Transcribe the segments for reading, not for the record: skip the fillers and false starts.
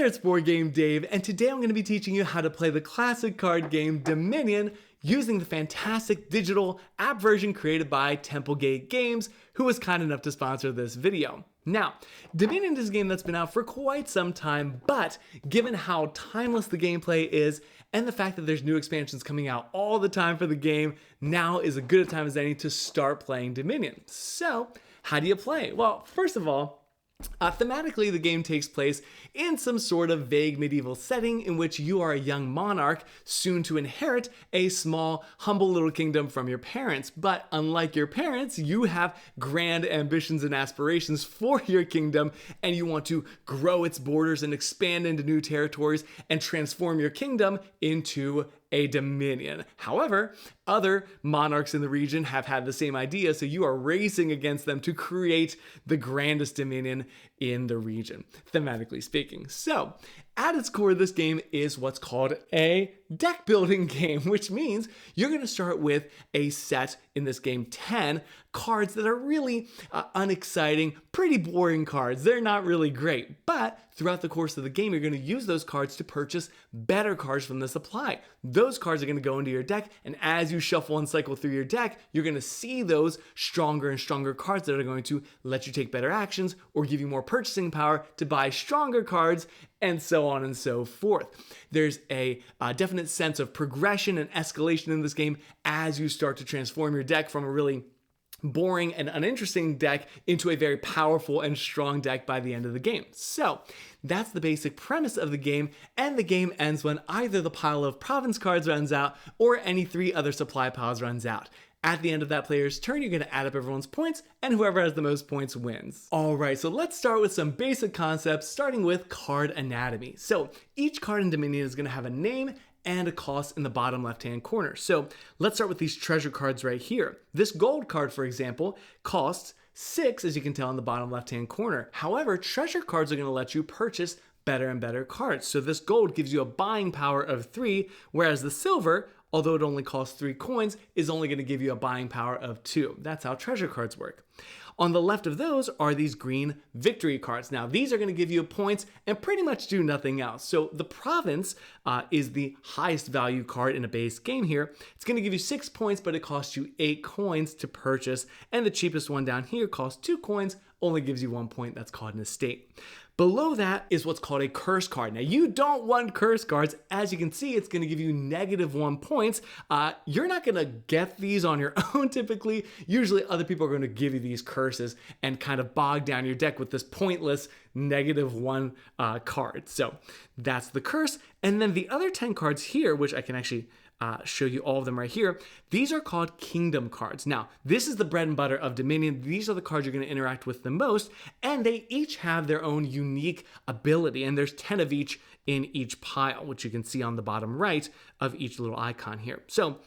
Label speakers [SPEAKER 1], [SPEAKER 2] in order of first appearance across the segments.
[SPEAKER 1] there, it's BoardGameDave, and today I'm going to be teaching you how to play the classic card game Dominion using the fantastic digital app version created by Templegate Games, who was kind enough to sponsor this video. Now, Dominion is a game that's been out for quite some time, but given how timeless the gameplay is and the fact that there's new expansions coming out all the time for the game, now is as good a time as any to start playing Dominion. So, how do you play? Well, first of all, thematically, the game takes place in some sort of vague medieval setting in which you are a young monarch soon to inherit a small, humble little kingdom from your parents. But unlike your parents, you have grand ambitions and aspirations for your kingdom, and you want to grow its borders and expand into new territories and transform your kingdom into a dominion. However, other monarchs in the region have had the same idea, so you are racing against them to create the grandest dominion in the region, thematically speaking. So, at its core, this game is what's called a deck building game, which means you're going to start with a set, in this game 10 cards that are really unexciting, pretty boring cards. They're not really great, but throughout the course of the game, you're going to use those cards to purchase better cards from the supply. Those cards are going to go into your deck, and as you shuffle and cycle through your deck, you're going to see those stronger and stronger cards that are going to let you take better actions or give you more purchasing power to buy stronger cards, and so on and so forth. There's a definite sense of progression and escalation in this game as you start to transform your deck from a really boring and uninteresting deck into a very powerful and strong deck by the end of the game. So that's the basic premise of the game, and the game ends when either the pile of province cards runs out or any 3 other supply piles runs out. At the end of that player's turn, you're going to add up everyone's points, and whoever has the most points wins. Alright, so let's start with some basic concepts, starting with card anatomy. So each card in Dominion is going to have a name and a cost in the bottom left-hand corner. So let's start with these treasure cards right here. This gold card, for example, costs 6, as you can tell in the bottom left-hand corner. However, treasure cards are going to let you purchase better and better cards. So this gold gives you a buying power of 3, whereas the silver, although it only costs 3 coins, is only going to give you a buying power of 2. That's how treasure cards work. On the left of those are these green victory cards. Now, these are going to give you points and pretty much do nothing else. So the province is the highest value card in a base game here. It's going to give you 6 points, but it costs you 8 coins to purchase. And the cheapest one down here costs 2 coins, only gives you 1 point. That's called an estate. Below that is what's called a curse card. Now, you don't want curse cards. As you can see, it's going to give you -1 points. You're not going to get these on your own typically. Usually other people are going to give you these curses and kind of bog down your deck with this pointless -1 card. So that's the curse. And then the other 10 cards here, which I can actually show you all of them right here. These are called kingdom cards. Now, this is the bread and butter of Dominion. These are the cards you're going to interact with the most, and they each have their own unique ability, and there's 10 of each in each pile, which you can see on the bottom right of each little icon here. So,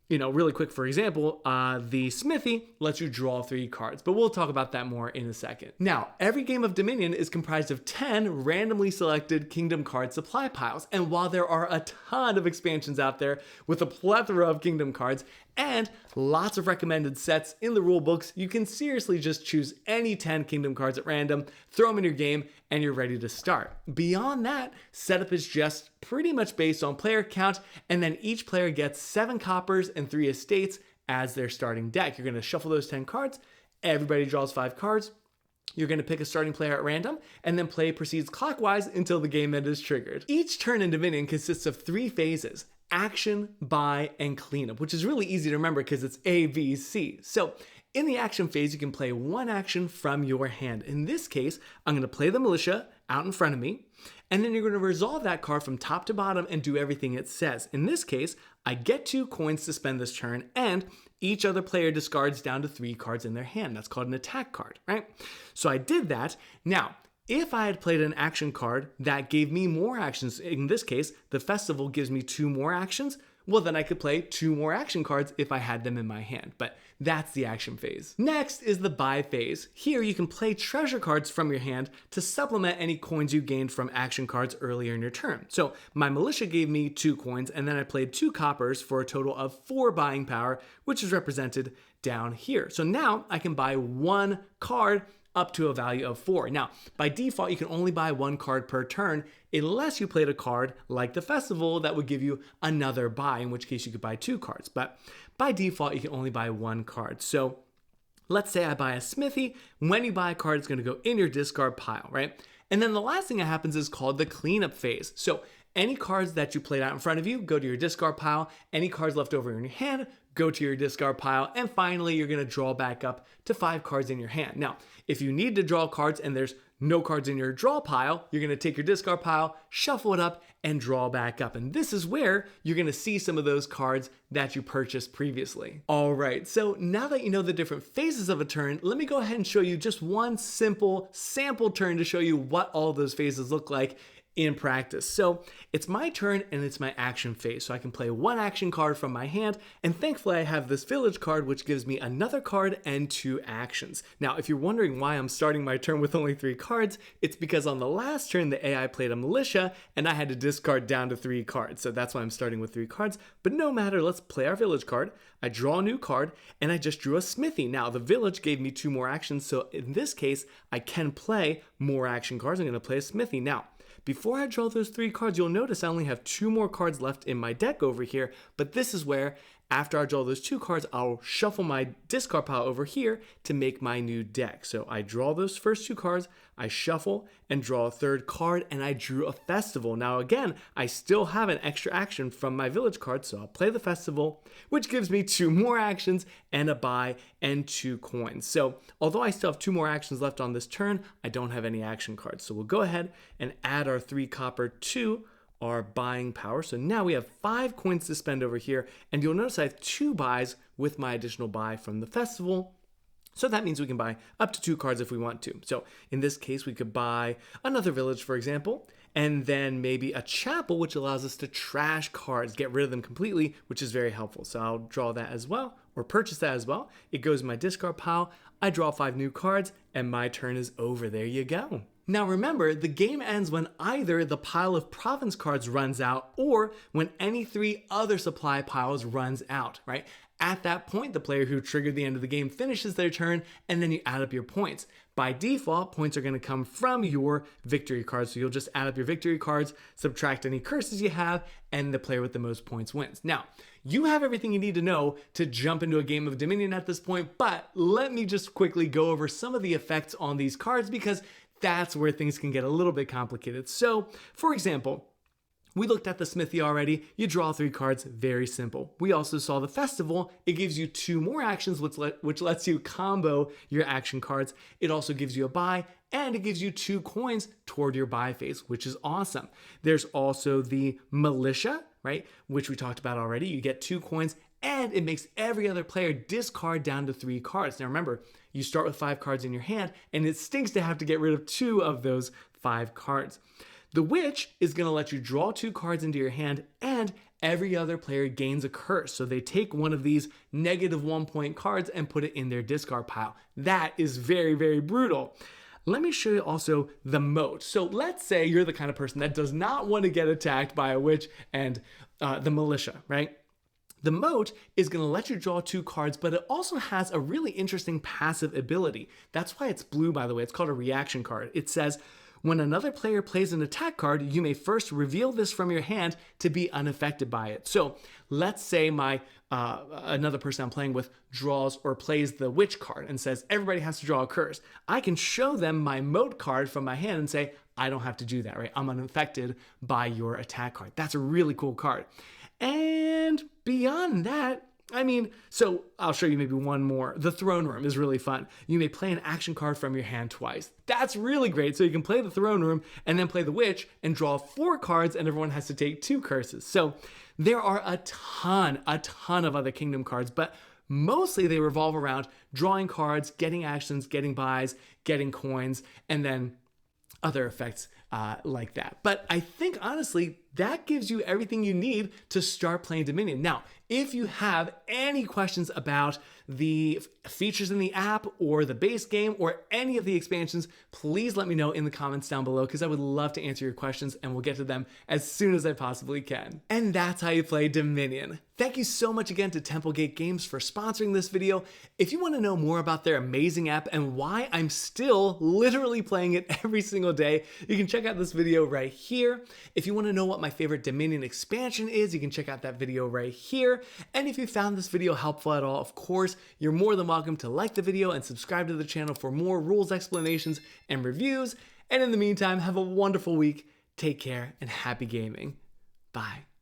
[SPEAKER 1] really quick, for example, the Smithy lets you draw 3 cards, but we'll talk about that more in a second. Now, every game of Dominion is comprised of 10 randomly selected kingdom card supply piles, and while there are a ton of expansions out there with a plethora of kingdom cards and lots of recommended sets in the rule books, you can seriously just choose any 10 kingdom cards at random, throw them in your game, and you're ready to start. Beyond that, setup is just pretty much based on player count, and then each player gets 7 coppers and 3 estates as their starting deck. You're going to shuffle those 10 cards, everybody draws 5 cards, you're going to pick a starting player at random, and then play proceeds clockwise until the game end is triggered. Each turn in Dominion consists of 3 phases: action, buy, and cleanup, which is really easy to remember because it's A, B, C. So in the action phase, you can play 1 action from your hand. In this case, I'm going to play the militia out in front of me, and then you're going to resolve that card from top to bottom and do everything it says. In this case, I get 2 coins to spend this turn, and each other player discards down to 3 cards in their hand. That's called an attack card, right? So I did that. Now, if I had played an action card that gave me more actions, in this case, the festival gives me 2 more actions, well, then I could play 2 more action cards if I had them in my hand. But that's the action phase. Next is the buy phase. Here you can play treasure cards from your hand to supplement any coins you gained from action cards earlier in your turn. So my militia gave me 2 coins, and then I played 2 coppers for a total of 4 buying power, which is represented down here. So now I can buy 1 card up to a value of 4. Now, by default, you can only buy 1 card per turn unless you played a card like the festival that would give you another buy, in which case you could buy 2 cards. But by default, you can only buy 1 card. So let's say I buy a Smithy. When you buy a card, it's going to go in your discard pile, right? And then the last thing that happens is called the cleanup phase. So any cards that you played out in front of you go to your discard pile. Any cards left over in your hand go to your discard pile. And finally, you're going to draw back up to 5 cards in your hand. Now, if you need to draw cards and there's no cards in your draw pile, you're going to take your discard pile, shuffle it up, and draw back up. And this is where you're going to see some of those cards that you purchased previously. All right, so now that you know the different phases of a turn, let me go ahead and show you just one simple sample turn to show you what all those phases look like in practice. So it's my turn and it's my action phase. So I can play 1 action card from my hand, and thankfully I have this village card which gives me another card and 2 actions. Now, if you're wondering why I'm starting my turn with only 3 cards, it's because on the last turn the AI played a militia and I had to discard down to 3 cards. So that's why I'm starting with 3 cards. But no matter, let's play our village card. I draw a new card and I just drew a Smithy. Now the village gave me 2 more actions, so in this case I can play more action cards. I'm going to play a Smithy. Now, before I draw those 3 cards, you'll notice I only have 2 more cards left in my deck over here, but this is where, after I draw those 2 cards, I'll shuffle my discard pile over here to make my new deck. So I draw those first 2 cards, I shuffle and draw a 3rd card, and I drew a festival. Now again, I still have an extra action from my village card, so I'll play the festival, which gives me 2 more actions and a buy and 2 coins. So although I still have 2 more actions left on this turn, I don't have any action cards. So we'll go ahead and add our 3 copper to our buying power. So now we have 5 coins to spend over here, and you'll notice I have 2 buys with my additional buy from the festival. So that means we can buy up to 2 cards if we want to. So in this case, we could buy another village, for example, and then maybe a chapel, which allows us to trash cards, get rid of them completely, which is very helpful. So I'll draw that as well, or purchase that as well. It goes in my discard pile. I draw 5 new cards, and my turn is over. There you go. Now remember, the game ends when either the pile of province cards runs out or when any 3 other supply piles runs out, right? At that point, the player who triggered the end of the game finishes their turn, and then you add up your points. By default, points are going to come from your victory cards, so you'll just add up your victory cards, subtract any curses you have, and the player with the most points wins. Now, you have everything you need to know to jump into a game of Dominion at this point, but let me just quickly go over some of the effects on these cards, because that's where things can get a little bit complicated. So, for example, we looked at the Smithy already. You draw 3 cards, very simple. We also saw the festival. It gives you 2 more actions, which lets you combo your action cards. It also gives you a buy, and it gives you 2 coins toward your buy phase, which is awesome. There's also the militia, right, which we talked about already. You get 2 coins, and it makes every other player discard down to 3 cards. Now remember, you start with 5 cards in your hand, and it stinks to have to get rid of 2 of those 5 cards. The Witch is going to let you draw 2 cards into your hand, and every other player gains a curse. So they take one of these -1 point cards and put it in their discard pile. That is very, very brutal. Let me show you also the moat. So let's say you're the kind of person that does not want to get attacked by a witch and the militia, right? The moat is going to let you draw 2 cards, but it also has a really interesting passive ability. That's why it's blue, by the way. It's called a reaction card. It says, when another player plays an attack card, you may first reveal this from your hand to be unaffected by it. So let's say another person I'm playing with draws or plays the witch card and says, everybody has to draw a curse. I can show them my moat card from my hand and say, I don't have to do that, right? I'm unaffected by your attack card. That's a really cool card. And beyond that, so I'll show you maybe one more. The Throne Room is really fun. You may play an action card from your hand twice. That's really great. So you can play the Throne Room and then play the Witch and draw 4 cards, and everyone has to take 2 curses. So there are a ton of other kingdom cards, but mostly they revolve around drawing cards, getting actions, getting buys, getting coins, and then other effects like that. But I think honestly, that gives you everything you need to start playing Dominion. Now, if you have any questions about the features in the app or the base game or any of the expansions, please let me know in the comments down below because I would love to answer your questions and we'll get to them as soon as I possibly can. And that's how you play Dominion. Thank you so much again to Templegate Games for sponsoring this video. If you want to know more about their amazing app and why I'm still literally playing it every single day, you can check out this video right here. If you want to know what my favorite Dominion expansion is, you can check out that video right here. And if you found this video helpful at all, of course, you're more than welcome to like the video and subscribe to the channel for more rules explanations and reviews. And in the meantime, have a wonderful week. Take care and happy gaming. Bye.